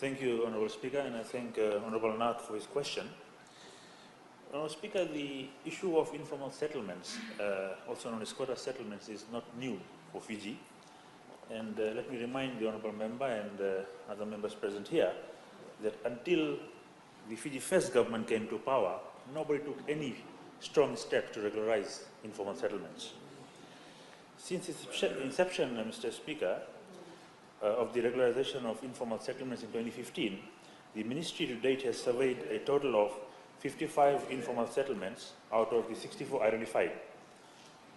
Thank you, Honourable Speaker, and I thank Honourable Nath for his question. Honourable Speaker, the issue of informal settlements, also known as quota settlements, is not new for Fiji. And let me remind the Honourable Member and other members present here that until the Fiji First government came to power, nobody took any strong steps to regularize informal settlements. Since its inception, Mr. Speaker, of the regularization of informal settlements in 2015, the Ministry to date has surveyed a total of 55 informal settlements out of the 64 identified.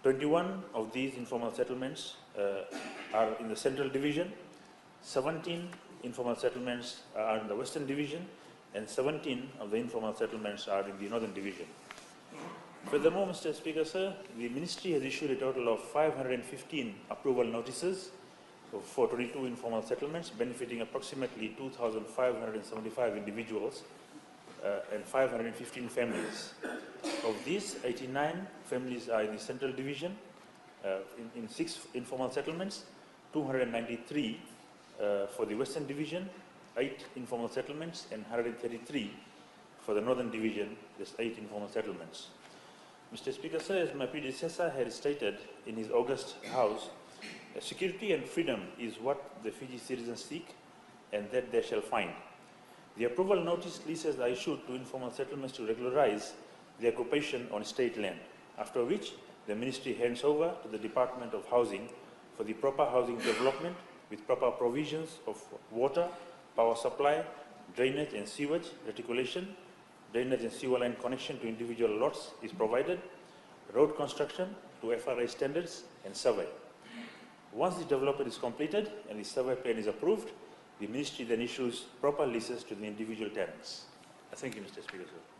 21 of these informal settlements are in the Central Division, 17 informal settlements are in the Western Division, and 17 of the informal settlements are in the Northern Division. Furthermore, Mr. Speaker, sir, the Ministry has issued a total of 515 approval notices for 22 informal settlements, benefiting approximately 2,575 individuals and 515 families. Of these, 89 families are in the Central Division, in 6 informal settlements, 293 for the Western Division, 8 informal settlements, and 133 for the Northern Division, just 8 informal settlements. Mr. Speaker, sir, as my predecessor had stated in his August House, security and freedom is what the Fiji citizens seek, and that they shall find. The approval notice leases are issued to informal settlements to regularize the occupation on state land, after which the Ministry hands over to the Department of Housing for the proper housing development with proper provisions of water, power supply, drainage and sewage reticulation, drainage and sewer line connection to individual lots is provided, road construction to FRA standards, and survey. Once the development is completed and the survey plan is approved, the Ministry then issues proper leases to the individual tenants. Thank you, Mr. Speaker, sir.